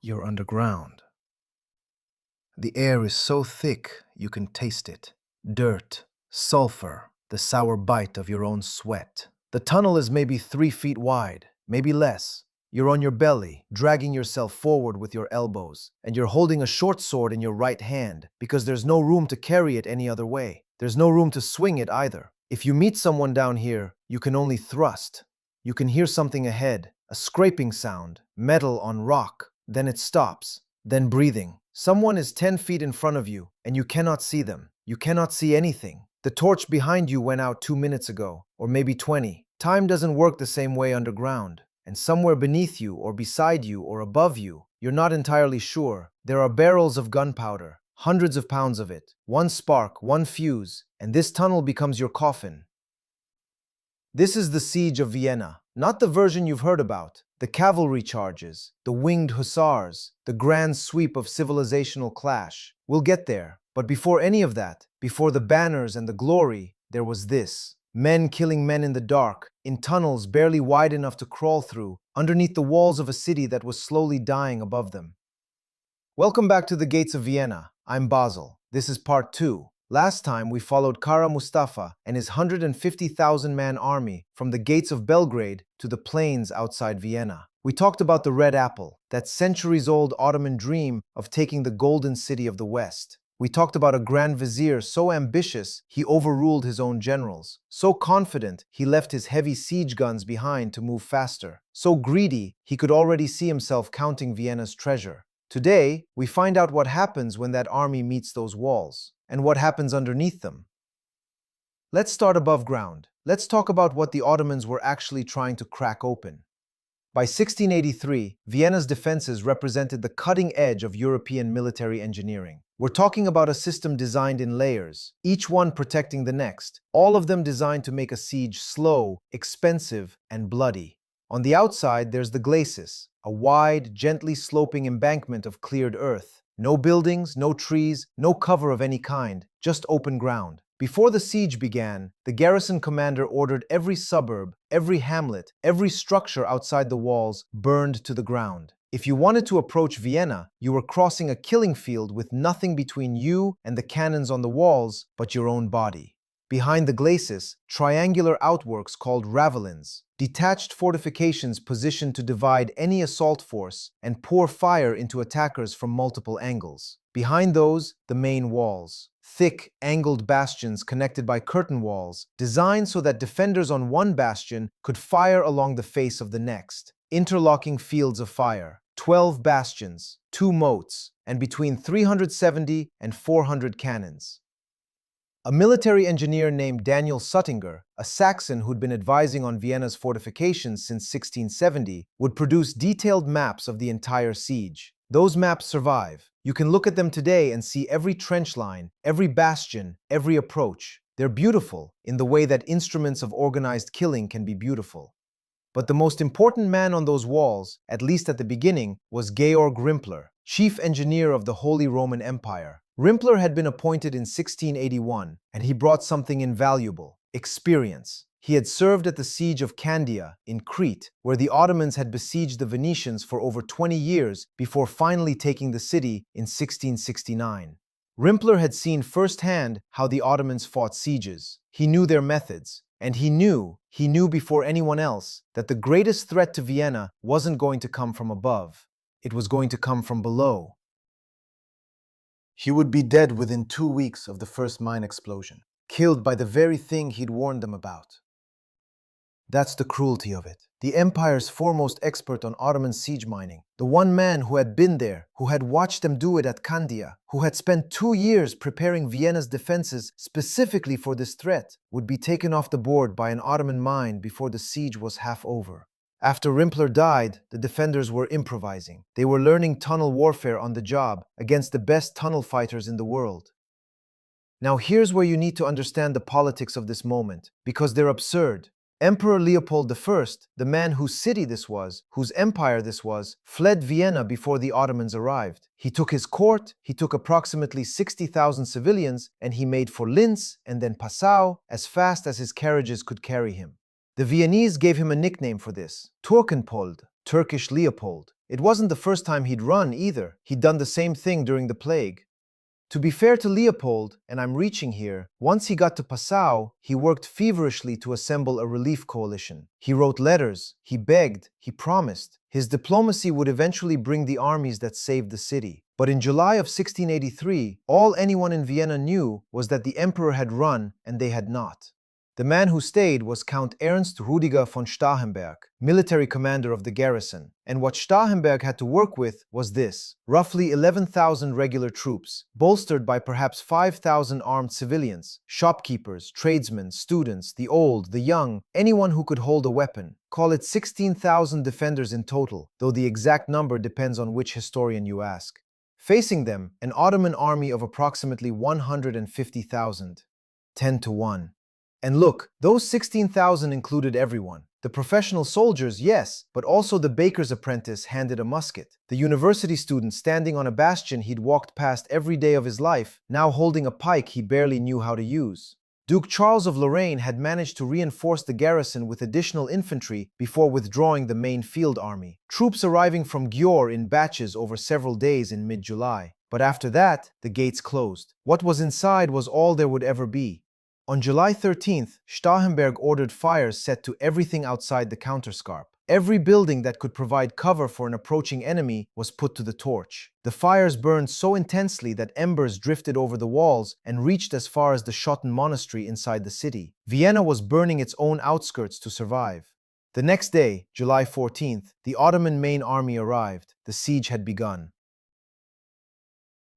You're underground. The air is so thick you can taste it. Dirt, sulfur, the sour bite of your own sweat. The tunnel is maybe 3 feet wide, maybe less. You're on your belly, dragging yourself forward with your elbows, and you're holding a short sword in your right hand because there's no room to carry it any other way. There's no room to swing it either. If you meet someone down here, you can only thrust. You can hear something ahead, a scraping sound, metal on rock. Then it stops. Then breathing. Someone is 10 feet in front of you, and you cannot see them. You cannot see anything. The torch behind you went out 2 minutes ago, or maybe 20. Time doesn't work the same way underground. And somewhere beneath you, or beside you, or above you, you're not entirely sure. There are barrels of gunpowder, hundreds of pounds of it. One spark, one fuse, and this tunnel becomes your coffin. This is the siege of Vienna, not the version you've heard about. The cavalry charges, the winged hussars, the grand sweep of civilizational clash. We'll get there. But before any of that, before the banners and the glory, there was this. Men killing men in the dark, in tunnels barely wide enough to crawl through, underneath the walls of a city that was slowly dying above them. Welcome back to the Gates of Vienna. I'm Basil. This is part 2. Last time we followed Kara Mustafa and his 150,000-man army from the gates of Belgrade to the plains outside Vienna. We talked about the Red Apple, that centuries-old Ottoman dream of taking the golden city of the West. We talked about a Grand Vizier so ambitious he overruled his own generals, so confident he left his heavy siege guns behind to move faster, so greedy he could already see himself counting Vienna's treasure. Today, we find out what happens when that army meets those walls, and what happens underneath them. Let's start above ground. Let's talk about what the Ottomans were actually trying to crack open. By 1683, Vienna's defenses represented the cutting edge of European military engineering. We're talking about a system designed in layers, each one protecting the next, all of them designed to make a siege slow, expensive, and bloody. On the outside, there's the glacis, a wide, gently sloping embankment of cleared earth. No buildings, no trees, no cover of any kind, just open ground. Before the siege began, the garrison commander ordered every suburb, every hamlet, every structure outside the walls burned to the ground. If you wanted to approach Vienna, you were crossing a killing field with nothing between you and the cannons on the walls but your own body. Behind the glacis, triangular outworks called ravelins, detached fortifications positioned to divide any assault force and pour fire into attackers from multiple angles. Behind those, the main walls, thick, angled bastions connected by curtain walls, designed so that defenders on one bastion could fire along the face of the next. Interlocking fields of fire, 12 bastions, 2 moats, and between 370 and 400 cannons. A military engineer named Daniel Suttinger, a Saxon who'd been advising on Vienna's fortifications since 1670, would produce detailed maps of the entire siege. Those maps survive. You can look at them today and see every trench line, every bastion, every approach. They're beautiful in the way that instruments of organized killing can be beautiful. But the most important man on those walls, at least at the beginning, was Georg Rimpler, chief engineer of the Holy Roman Empire. Rimpler had been appointed in 1681, and he brought something invaluable: experience. He had served at the siege of Candia in Crete, where the Ottomans had besieged the Venetians for over 20 years before finally taking the city in 1669. Rimpler had seen firsthand how the Ottomans fought sieges. He knew their methods, and he knew before anyone else that the greatest threat to Vienna wasn't going to come from above. It was going to come from below. He would be dead within 2 weeks of the first mine explosion, killed by the very thing he'd warned them about. That's the cruelty of it. The Empire's foremost expert on Ottoman siege mining, the one man who had been there, who had watched them do it at Candia, who had spent 2 years preparing Vienna's defenses specifically for this threat, would be taken off the board by an Ottoman mine before the siege was half over. After Rimpler died, the defenders were improvising. They were learning tunnel warfare on the job against the best tunnel fighters in the world. Now here's where you need to understand the politics of this moment, because they're absurd. Emperor Leopold I, the man whose city this was, whose empire this was, fled Vienna before the Ottomans arrived. He took his court, he took approximately 60,000 civilians, and he made for Linz and then Passau as fast as his carriages could carry him. The Viennese gave him a nickname for this: Turkenpold, Turkish Leopold. It wasn't the first time he'd run either. He'd done the same thing during the plague. To be fair to Leopold, and I'm reaching here, once he got to Passau, he worked feverishly to assemble a relief coalition. He wrote letters, he begged, he promised. His diplomacy would eventually bring the armies that saved the city. But in July of 1683, all anyone in Vienna knew was that the emperor had run and they had not. The man who stayed was Count Ernst Rudiger von Starhemberg, military commander of the garrison. And what Starhemberg had to work with was this: roughly 11,000 regular troops, bolstered by perhaps 5,000 armed civilians, shopkeepers, tradesmen, students, the old, the young, anyone who could hold a weapon. Call it 16,000 defenders in total, though the exact number depends on which historian you ask. Facing them, an Ottoman army of approximately 150,000. 10 to 1. And look, those 16,000 included everyone. The professional soldiers, yes, but also the baker's apprentice handed a musket. The university student standing on a bastion he'd walked past every day of his life, now holding a pike he barely knew how to use. Duke Charles of Lorraine had managed to reinforce the garrison with additional infantry before withdrawing the main field army. Troops arriving from Győr in batches over several days in mid-July. But after that, the gates closed. What was inside was all there would ever be. On July 13th, Starhemberg ordered fires set to everything outside the counterscarp. Every building that could provide cover for an approaching enemy was put to the torch. The fires burned so intensely that embers drifted over the walls and reached as far as the Schotten monastery inside the city. Vienna was burning its own outskirts to survive. The next day, July 14th, the Ottoman main army arrived. The siege had begun.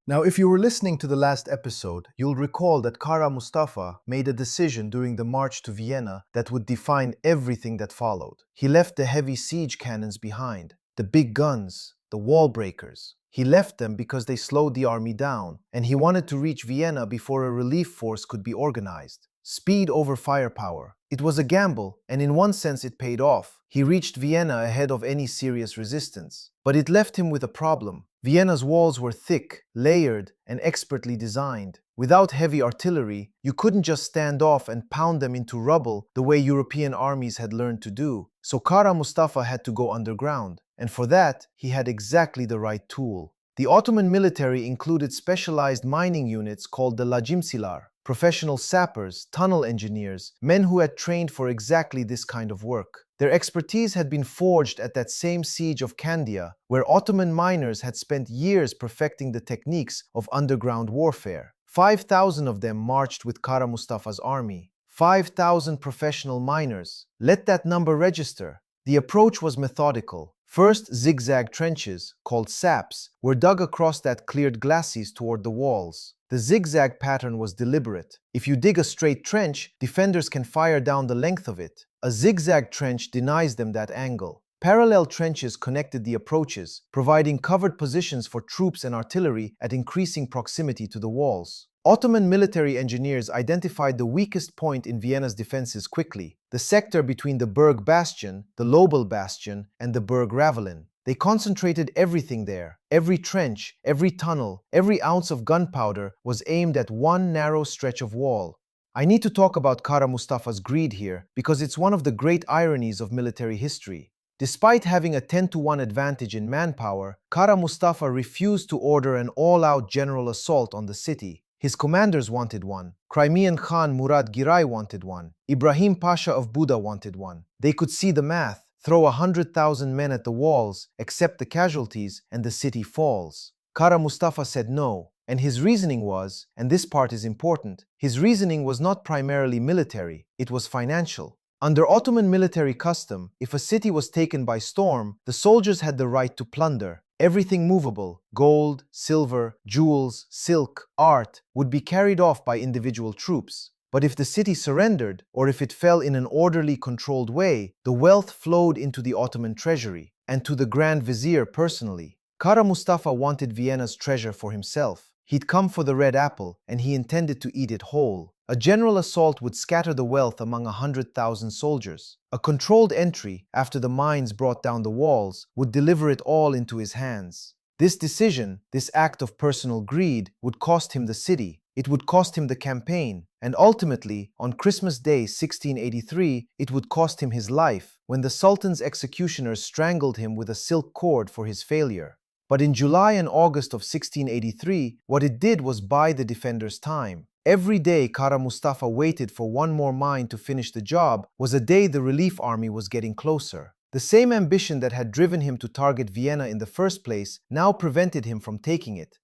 Now, if you were listening to the last episode, you'll recall that Kara Mustafa made a decision during the march to Vienna that would define everything that followed. He left the heavy siege cannons behind, the big guns, the wall breakers. He left them because they slowed the army down, and he wanted to reach Vienna before a relief force could be organized. Speed over firepower. It was a gamble, and in one sense it paid off. He reached Vienna ahead of any serious resistance. But it left him with a problem. Vienna's walls were thick, layered, and expertly designed. Without heavy artillery, you couldn't just stand off and pound them into rubble the way European armies had learned to do. So Kara Mustafa had to go underground, and for that, he had exactly the right tool. The Ottoman military included specialized mining units called the lagimcilar, professional sappers, tunnel engineers, men who had trained for exactly this kind of work. Their expertise had been forged at that same siege of Candia, where Ottoman miners had spent years perfecting the techniques of underground warfare. 5,000 of them marched with Kara Mustafa's army. 5,000 professional miners. Let that number register. The approach was methodical. First, zigzag trenches, called saps, were dug across that cleared glacis toward the walls. The zigzag pattern was deliberate. If you dig a straight trench, defenders can fire down the length of it. A zigzag trench denies them that angle. Parallel trenches connected the approaches, providing covered positions for troops and artillery at increasing proximity to the walls. Ottoman military engineers identified the weakest point in Vienna's defenses quickly, the sector between the Berg Bastion, the Lobel Bastion, and the Berg Ravelin. They concentrated everything there. Every trench, every tunnel, every ounce of gunpowder was aimed at one narrow stretch of wall. I need to talk about Kara Mustafa's greed here because it's one of the great ironies of military history. Despite having a 10-to-1 advantage in manpower, Kara Mustafa refused to order an all-out general assault on the city. His commanders wanted one. Crimean Khan Murad Giray wanted one. Ibrahim Pasha of Buda wanted one. They could see the math. Throw 100,000 men at the walls, accept the casualties, and the city falls. Kara Mustafa said no, and his reasoning was, and this part is important, his reasoning was not primarily military, it was financial. Under Ottoman military custom, if a city was taken by storm, the soldiers had the right to plunder. Everything movable, gold, silver, jewels, silk, art, would be carried off by individual troops. But if the city surrendered, or if it fell in an orderly, controlled way, the wealth flowed into the Ottoman treasury, and to the Grand Vizier personally. Kara Mustafa wanted Vienna's treasure for himself. He'd come for the red apple, and he intended to eat it whole. A general assault would scatter the wealth among 100,000 soldiers. A controlled entry, after the mines brought down the walls, would deliver it all into his hands. This decision, this act of personal greed, would cost him the city. it would cost him the campaign, and ultimately, on Christmas Day 1683, it would cost him his life when the Sultan's executioners strangled him with a silk cord for his failure. But in July and August of 1683, what it did was buy the defenders time. Every day Kara Mustafa waited for one more mine to finish the job was a day the relief army was getting closer. The same ambition that had driven him to target Vienna in the first place now prevented him from taking it.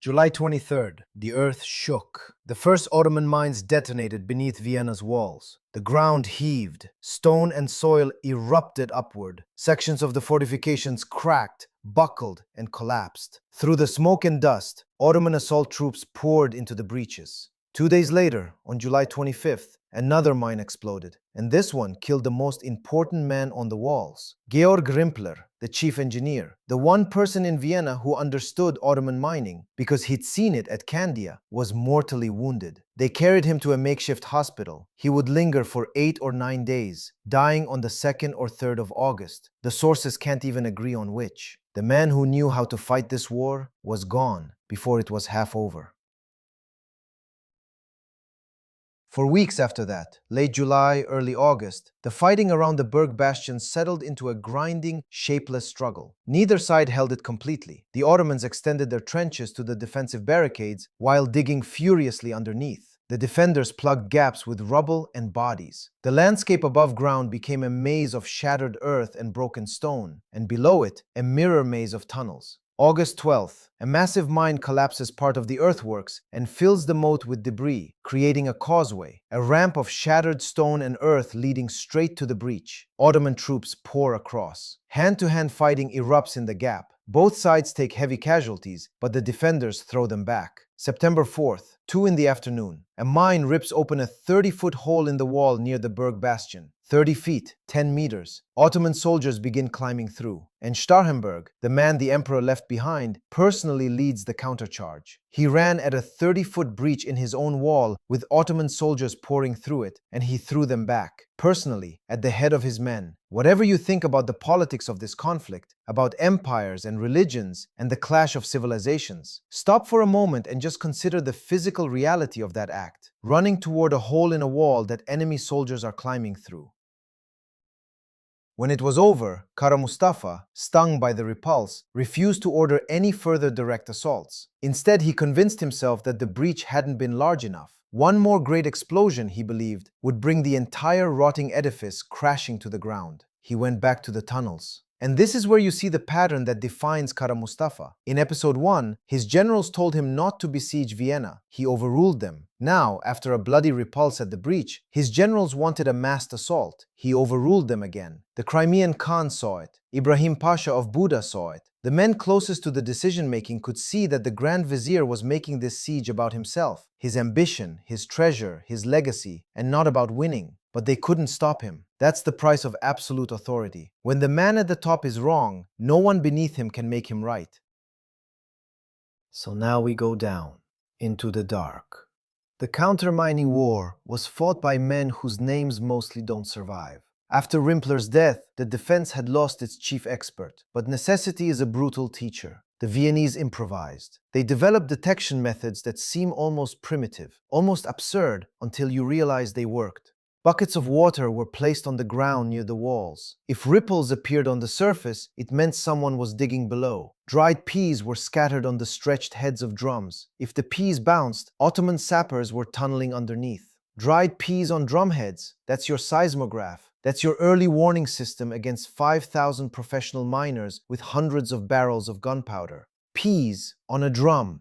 July 23rd, the earth shook. The first Ottoman mines detonated beneath Vienna's walls. The ground heaved. Stone and soil erupted upward. Sections of the fortifications cracked, buckled, and collapsed. Through the smoke and dust, Ottoman assault troops poured into the breaches. 2 days later, on July 25th, another mine exploded, and this one killed the most important man on the walls. Georg Rimpler, the chief engineer, the one person in Vienna who understood Ottoman mining because he'd seen it at Candia, was mortally wounded. They carried him to a makeshift hospital. He would linger for 8 or 9 days, dying on the 2nd or 3rd of August. The sources can't even agree on which. The man who knew how to fight this war was gone before it was half over. For weeks after that, late July, early August, the fighting around the Berg bastions settled into a grinding, shapeless struggle. Neither side held it completely. The Ottomans extended their trenches to the defensive barricades while digging furiously underneath. The defenders plugged gaps with rubble and bodies. The landscape above ground became a maze of shattered earth and broken stone, and below it, a mirror maze of tunnels. August 12th, a massive mine collapses part of the earthworks and fills the moat with debris, creating a causeway, a ramp of shattered stone and earth leading straight to the breach. Ottoman troops pour across. Hand-to-hand fighting erupts in the gap. Both sides take heavy casualties, but the defenders throw them back. September 4th, 2 in the afternoon, a mine rips open a 30-foot hole in the wall near the Berg bastion. 30 feet, 10 meters. Ottoman soldiers begin climbing through, and Starhemberg, the man the emperor left behind, personally leads the countercharge. He ran at a 30-foot breach in his own wall with Ottoman soldiers pouring through it, and he threw them back, personally, at the head of his men. Whatever you think about the politics of this conflict, about empires and religions and the clash of civilizations, stop for a moment and just consider the physical reality of that act, running toward a hole in a wall that enemy soldiers are climbing through. When it was over, Kara Mustafa, stung by the repulse, refused to order any further direct assaults. Instead, he convinced himself that the breach hadn't been large enough. One more great explosion, he believed, would bring the entire rotting edifice crashing to the ground. He went back to the tunnels. And this is where you see the pattern that defines Kara Mustafa. In episode 1, his generals told him not to besiege Vienna. He overruled them. Now, after a bloody repulse at the breach, his generals wanted a massed assault. He overruled them again. The Crimean Khan saw it. Ibrahim Pasha of Buda saw it. The men closest to the decision-making could see that the Grand Vizier was making this siege about himself, his ambition, his treasure, his legacy, and not about winning. But they couldn't stop him. That's the price of absolute authority. When the man at the top is wrong, no one beneath him can make him right. So now we go down, into the dark. The countermining war was fought by men whose names mostly don't survive. After Rimpler's death, the defense had lost its chief expert, but necessity is a brutal teacher. The Viennese improvised. They developed detection methods that seem almost primitive, almost absurd, until you realize they worked. Buckets of water were placed on the ground near the walls. If ripples appeared on the surface, it meant someone was digging below. Dried peas were scattered on the stretched heads of drums. If the peas bounced, Ottoman sappers were tunneling underneath. Dried peas on drumheads, that's your seismograph. That's your early warning system against 5,000 professional miners with hundreds of barrels of gunpowder. Peas on a drum.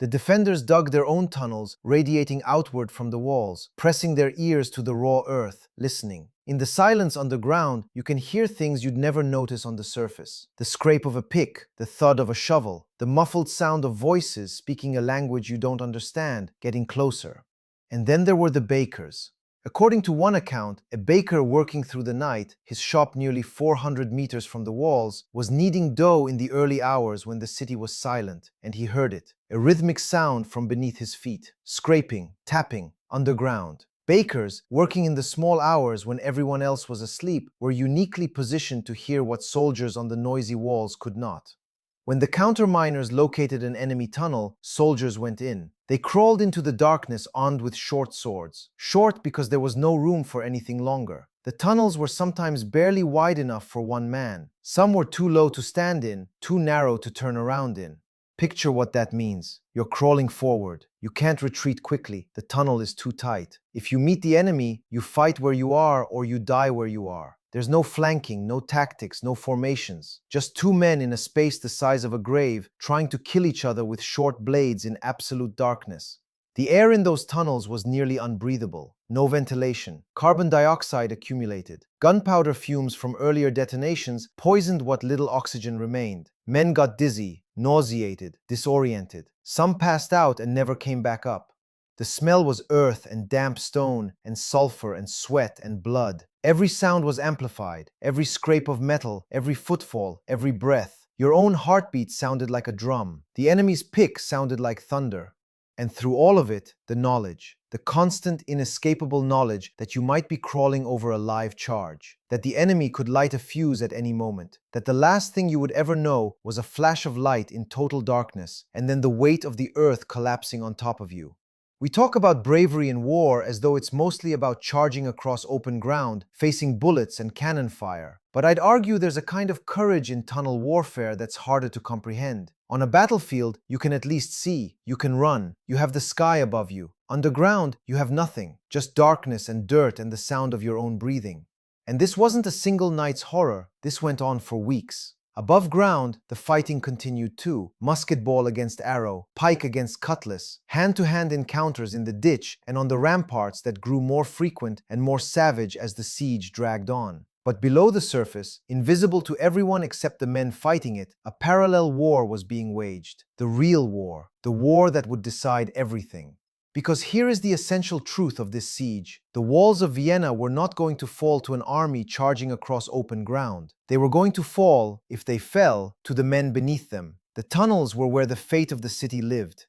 The defenders dug their own tunnels, radiating outward from the walls, pressing their ears to the raw earth, listening. In the silence underground, you can hear things you'd never notice on the surface. The scrape of a pick, the thud of a shovel, the muffled sound of voices speaking a language you don't understand, getting closer. And then there were the bakers. According to one account, a baker working through the night, his shop nearly 400 meters from the walls, was kneading dough in the early hours when the city was silent, and he heard it. A rhythmic sound from beneath his feet, scraping, tapping, underground. Bakers, working in the small hours when everyone else was asleep, were uniquely positioned to hear what soldiers on the noisy walls could not. When the counterminers located an enemy tunnel, soldiers went in. They crawled into the darkness armed with short swords. Short because there was no room for anything longer. The tunnels were sometimes barely wide enough for one man. Some were too low to stand in, too narrow to turn around in. Picture what that means. You're crawling forward. You can't retreat quickly. The tunnel is too tight. If you meet the enemy, you fight where you are or you die where you are. There's no flanking, no tactics, no formations. Just two men in a space the size of a grave trying to kill each other with short blades in absolute darkness. The air in those tunnels was nearly unbreathable. No ventilation. Carbon dioxide accumulated. Gunpowder fumes from earlier detonations poisoned what little oxygen remained. Men got dizzy, nauseated, disoriented. Some passed out and never came back up. The smell was earth and damp stone and sulfur and sweat and blood. Every sound was amplified. Every scrape of metal, every footfall, every breath. Your own heartbeat sounded like a drum. The enemy's pick sounded like thunder. And through all of it, the knowledge, the constant, inescapable knowledge that you might be crawling over a live charge, that the enemy could light a fuse at any moment, that the last thing you would ever know was a flash of light in total darkness, and then the weight of the earth collapsing on top of you. We talk about bravery in war as though it's mostly about charging across open ground, facing bullets and cannon fire. But I'd argue there's a kind of courage in tunnel warfare that's harder to comprehend. On a battlefield, you can at least see, you can run, you have the sky above you. Underground, you have nothing, just darkness and dirt and the sound of your own breathing. And this wasn't a single night's horror, this went on for weeks. Above ground, the fighting continued too. Musket ball against arrow, pike against cutlass, hand-to-hand encounters in the ditch and on the ramparts that grew more frequent and more savage as the siege dragged on. But below the surface, invisible to everyone except the men fighting it, a parallel war was being waged. The real war. The war that would decide everything. Because here is the essential truth of this siege. The walls of Vienna were not going to fall to an army charging across open ground. They were going to fall, if they fell, to the men beneath them. The tunnels were where the fate of the city lived.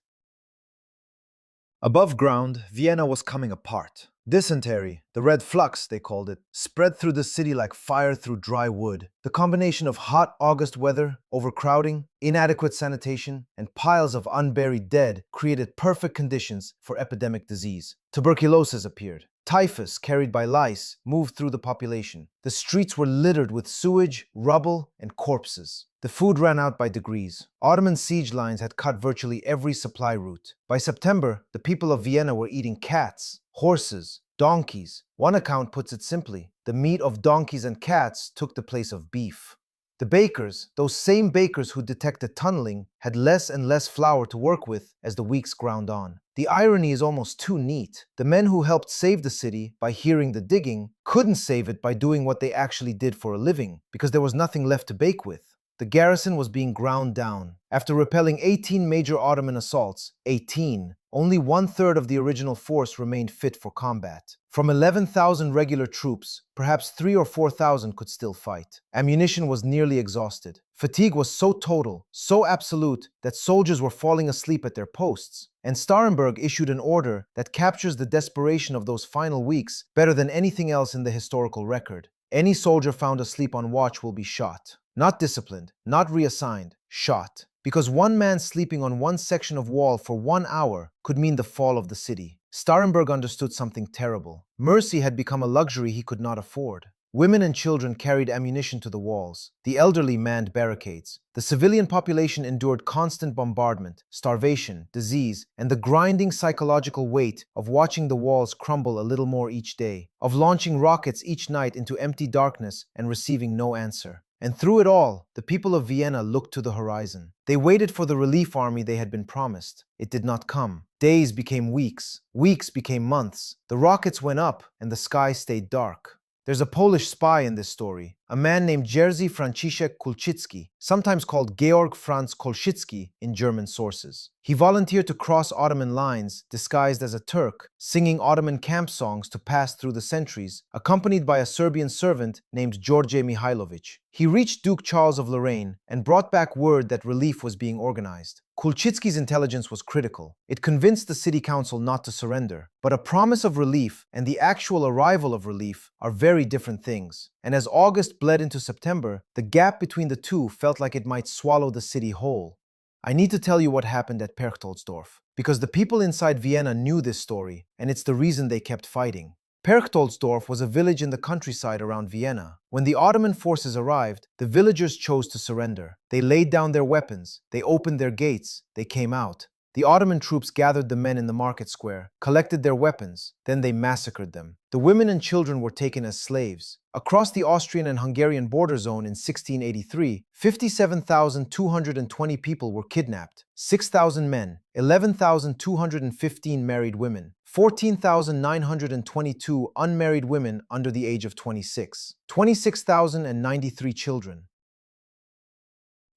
Above ground, Vienna was coming apart. Dysentery, the red flux they called it, spread through the city like fire through dry wood. The combination of hot August weather, overcrowding, inadequate sanitation, and piles of unburied dead created perfect conditions for epidemic disease. Tuberculosis appeared. Typhus, carried by lice, moved through the population. The streets were littered with sewage, rubble, and corpses. The food ran out by degrees. Ottoman siege lines had cut virtually every supply route. By September, the people of Vienna were eating cats, horses, donkeys. One account puts it simply: the meat of donkeys and cats took the place of beef. The bakers, those same bakers who detected tunneling, had less and less flour to work with as the weeks ground on. The irony is almost too neat. The men who helped save the city by hearing the digging couldn't save it by doing what they actually did for a living, because there was nothing left to bake with. The garrison was being ground down. After repelling 18 major Ottoman assaults, 18, only 1/3 of the original force remained fit for combat. From 11,000 regular troops, perhaps 3,000 or 4,000 could still fight. Ammunition was nearly exhausted. Fatigue was so total, so absolute, that soldiers were falling asleep at their posts. And Starhemberg issued an order that captures the desperation of those final weeks better than anything else in the historical record. Any soldier found asleep on watch will be shot. Not disciplined, not reassigned, shot. Because one man sleeping on one section of wall for 1 hour could mean the fall of the city. Starhemberg understood something terrible. Mercy had become a luxury he could not afford. Women and children carried ammunition to the walls. The elderly manned barricades. The civilian population endured constant bombardment, starvation, disease, and the grinding psychological weight of watching the walls crumble a little more each day, of launching rockets each night into empty darkness and receiving no answer. And through it all, the people of Vienna looked to the horizon. They waited for the relief army they had been promised. It did not come. Days became weeks. Weeks became months. The rockets went up, and the sky stayed dark. There's a Polish spy in this story, a man named Jerzy Franciszek Kulczycki, sometimes called Georg Franz Kolszycki in German sources. He volunteered to cross Ottoman lines, disguised as a Turk, singing Ottoman camp songs to pass through the centuries, accompanied by a Serbian servant named George Mihailovich. He reached Duke Charles of Lorraine and brought back word that relief was being organized. Kulczycki's intelligence was critical. It convinced the city council not to surrender. But a promise of relief and the actual arrival of relief are very different things. And as August August bled into September, the gap between the two felt like it might swallow the city whole. I need to tell you what happened at Perchtoldsdorf, because the people inside Vienna knew this story, and it's the reason they kept fighting. Perchtoldsdorf was a village in the countryside around Vienna. When the Ottoman forces arrived, the villagers chose to surrender. They laid down their weapons, they opened their gates, they came out. The Ottoman troops gathered the men in the market square, collected their weapons, then they massacred them. The women and children were taken as slaves. Across the Austrian and Hungarian border zone in 1683, 57,220 people were kidnapped, 6,000 men, 11,215 married women, 14,922 unmarried women under the age of 26, 26,093 children.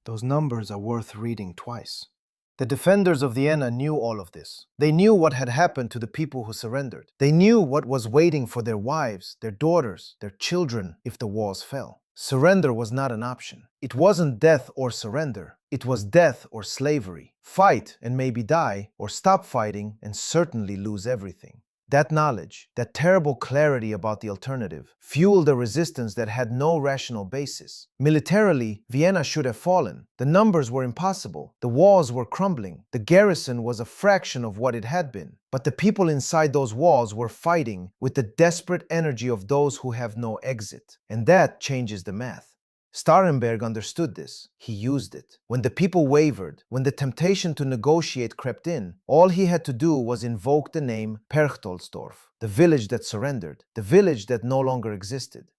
Those numbers are worth reading twice. The defenders of Vienna knew all of this. They knew what had happened to the people who surrendered. They knew what was waiting for their wives, their daughters, their children if the walls fell. Surrender was not an option. It wasn't death or surrender. It was death or slavery. Fight and maybe die, or stop fighting and certainly lose everything. That knowledge, that terrible clarity about the alternative, fueled a resistance that had no rational basis. Militarily, Vienna should have fallen. The numbers were impossible. The walls were crumbling. The garrison was a fraction of what it had been. But the people inside those walls were fighting with the desperate energy of those who have no exit. And that changes the math. Starhemberg understood this. He used it. When the people wavered, when the temptation to negotiate crept in, all he had to do was invoke the name Perchtoldsdorf, the village that surrendered, the village that no longer existed.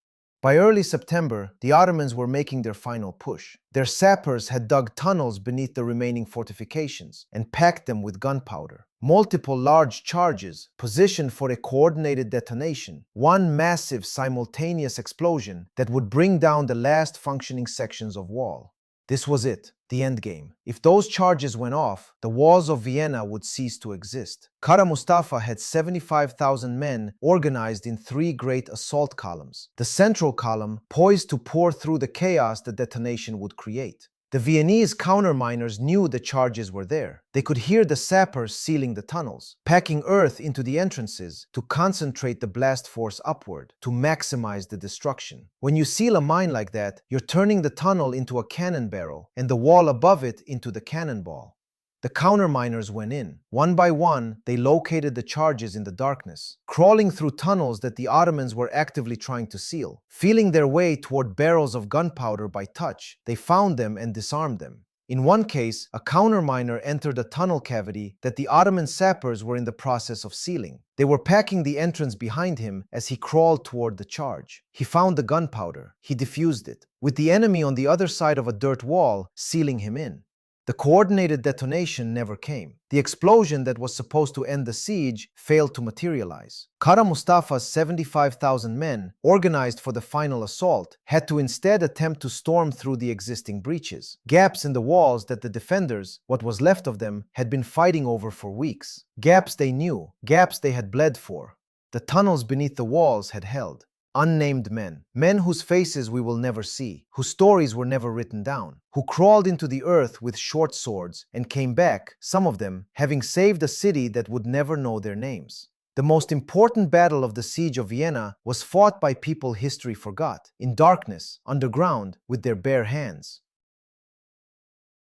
By early September, the Ottomans were making their final push. Their sappers had dug tunnels beneath the remaining fortifications and packed them with gunpowder. Multiple large charges positioned for a coordinated detonation, one massive simultaneous explosion that would bring down the last functioning sections of wall. This was it, the endgame. If those charges went off, the walls of Vienna would cease to exist. Kara Mustafa had 75,000 men organized in 3 great assault columns. The central column poised to pour through the chaos the detonation would create. The Viennese counterminers knew the charges were there. They could hear the sappers sealing the tunnels, packing earth into the entrances to concentrate the blast force upward, to maximize the destruction. When you seal a mine like that, you're turning the tunnel into a cannon barrel and the wall above it into the cannonball. The counterminers went in. One by one, they located the charges in the darkness, crawling through tunnels that the Ottomans were actively trying to seal. Feeling their way toward barrels of gunpowder by touch, they found them and disarmed them. In one case, a counterminer entered a tunnel cavity that the Ottoman sappers were in the process of sealing. They were packing the entrance behind him as he crawled toward the charge. He found the gunpowder. He defused it, with the enemy on the other side of a dirt wall sealing him in. The coordinated detonation never came. The explosion that was supposed to end the siege failed to materialize. Kara Mustafa's 75,000 men, organized for the final assault, had to instead attempt to storm through the existing breaches, gaps in the walls that the defenders, what was left of them, had been fighting over for weeks. Gaps they knew, gaps they had bled for. The tunnels beneath the walls had held. Unnamed men, men whose faces we will never see, whose stories were never written down, who crawled into the earth with short swords and came back, some of them, having saved a city that would never know their names. The most important battle of the siege of Vienna was fought by people history forgot, in darkness, underground, with their bare hands.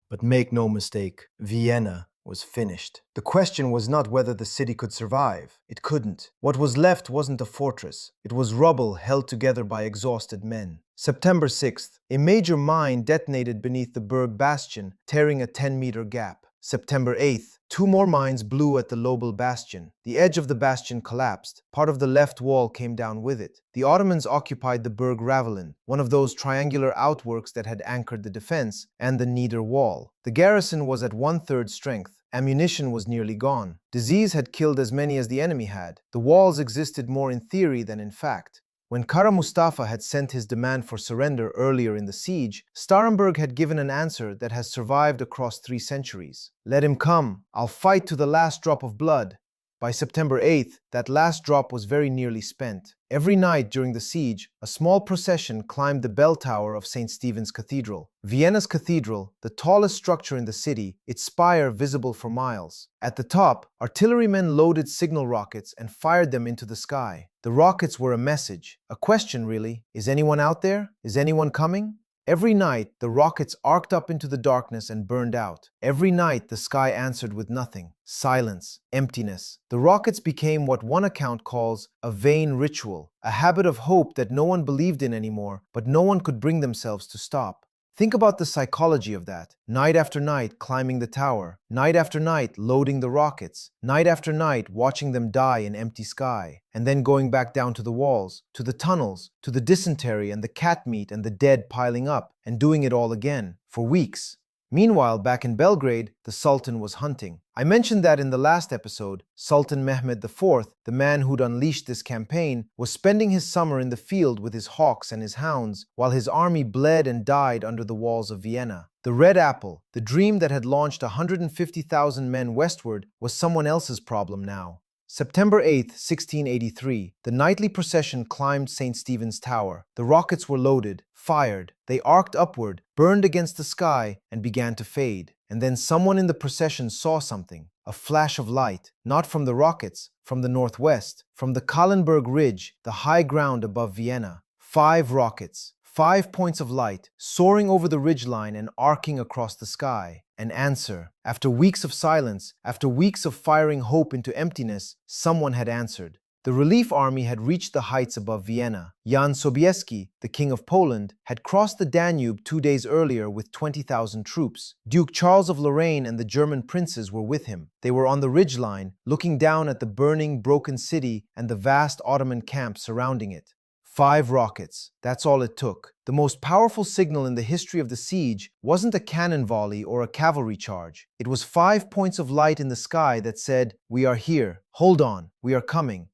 But make no mistake, Vienna was finished. The question was not whether the city could survive. It couldn't. What was left wasn't a fortress. It was rubble held together by exhausted men. September 6th, a major mine detonated beneath the Berg bastion, tearing a 10-meter gap. September 8th, 2 more mines blew at the Lobel bastion. The edge of the bastion collapsed. Part of the left wall came down with it. The Ottomans occupied the Berg Ravelin, one of those triangular outworks that had anchored the defense, and the Nieder wall. The garrison was at 1/3 strength. Ammunition was nearly gone. Disease had killed as many as the enemy had. The walls existed more in theory than in fact. When Kara Mustafa had sent his demand for surrender earlier in the siege, Starhemberg had given an answer that has survived across 3 centuries. Let him come. I'll fight to the last drop of blood. By September 8th, that last drop was very nearly spent. Every night during the siege, a small procession climbed the bell tower of St. Stephen's Cathedral. Vienna's cathedral, the tallest structure in the city, its spire visible for miles. At the top, artillerymen loaded signal rockets and fired them into the sky. The rockets were a message, a question really. Is anyone out there? Is anyone coming? Every night, the rockets arced up into the darkness and burned out. Every night, the sky answered with nothing. Silence, emptiness. The rockets became what one account calls a vain ritual, a habit of hope that no one believed in anymore, but no one could bring themselves to stop. Think about the psychology of that. Night after night climbing the tower, night after night loading the rockets, night after night watching them die in empty sky, and then going back down to the walls, to the tunnels, to the dysentery and the cat meat and the dead piling up, and doing it all again, for weeks. Meanwhile, back in Belgrade, the Sultan was hunting. I mentioned that in the last episode, Sultan Mehmed IV, the man who'd unleashed this campaign, was spending his summer in the field with his hawks and his hounds, while his army bled and died under the walls of Vienna. The Red Apple, the dream that had launched 150,000 men westward, was someone else's problem now. September 8, 1683, the nightly procession climbed St. Stephen's Tower. The rockets were loaded, fired. They arced upward, burned against the sky, and began to fade. And then someone in the procession saw something, a flash of light, not from the rockets, from the northwest, from the Kahlenberg Ridge, the high ground above Vienna. 5 rockets, 5 points of light, soaring over the ridgeline and arcing across the sky. An answer. After weeks of silence, after weeks of firing hope into emptiness, someone had answered. The relief army had reached the heights above Vienna. Jan Sobieski, the king of Poland, had crossed the Danube 2 days earlier with 20,000 troops. Duke Charles of Lorraine and the German princes were with him. They were on the ridgeline, looking down at the burning, broken city and the vast Ottoman camp surrounding it. 5 rockets. That's all it took. The most powerful signal in the history of the siege wasn't a cannon volley or a cavalry charge. It was 5 points of light in the sky that said, "We are here. Hold on. We are coming."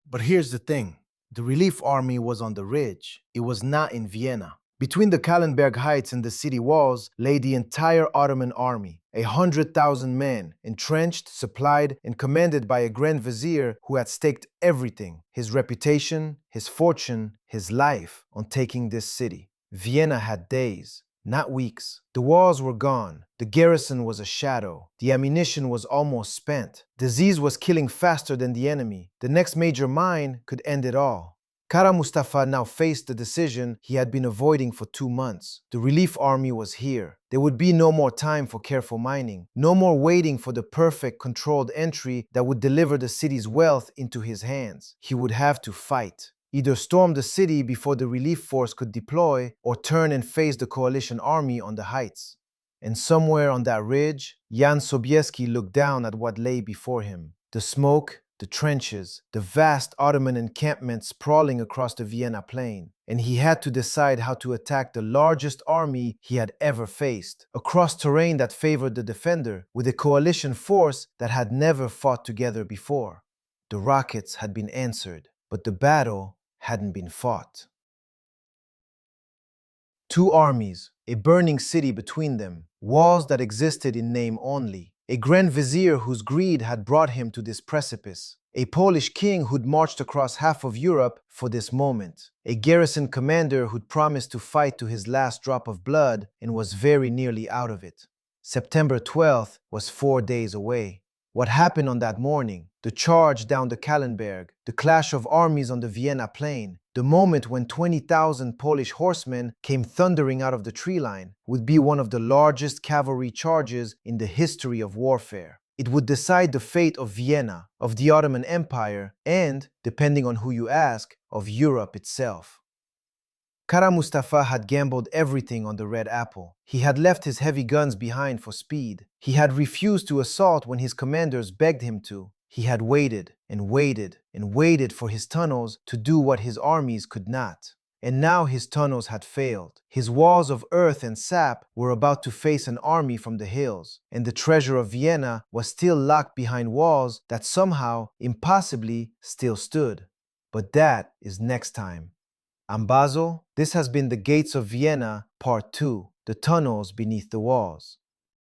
But here's the thing. The relief army was on the ridge. It was not in Vienna. Between the Kahlenberg Heights and the city walls lay the entire Ottoman army, 100,000 men, entrenched, supplied, and commanded by a Grand Vizier who had staked everything, his reputation, his fortune, his life, on taking this city. Vienna had days, not weeks. The walls were gone. The garrison was a shadow. The ammunition was almost spent. Disease was killing faster than the enemy. The next major mine could end it all. Kara Mustafa now faced the decision he had been avoiding for 2 months. The relief army was here. There would be no more time for careful mining, no more waiting for the perfect, controlled entry that would deliver the city's wealth into his hands. He would have to fight. Either storm the city before the relief force could deploy, or turn and face the coalition army on the heights. And somewhere on that ridge, Jan Sobieski looked down at what lay before him. The smoke, the trenches, the vast Ottoman encampment sprawling across the Vienna plain. And he had to decide how to attack the largest army he had ever faced, across terrain that favored the defender, with a coalition force that had never fought together before. The rockets had been answered, but the battle hadn't been fought. 2 armies, a burning city between them, walls that existed in name only. A Grand Vizier whose greed had brought him to this precipice. A Polish king who'd marched across half of Europe for this moment. A garrison commander who'd promised to fight to his last drop of blood and was very nearly out of it. September 12th was 4 days away. What happened on that morning, the charge down the Kahlenberg, the clash of armies on the Vienna plain, the moment when 20,000 Polish horsemen came thundering out of the tree line, would be one of the largest cavalry charges in the history of warfare. It would decide the fate of Vienna, of the Ottoman Empire, and, depending on who you ask, of Europe itself. Kara Mustafa had gambled everything on the Red Apple. He had left his heavy guns behind for speed. He had refused to assault when his commanders begged him to. He had waited and waited and waited for his tunnels to do what his armies could not. And now his tunnels had failed. His walls of earth and sap were about to face an army from the hills, and the treasure of Vienna was still locked behind walls that somehow, impossibly, still stood. But that is next time. I'm Basil. This has been The Gates of Vienna, Part 2, The Tunnels Beneath the Walls.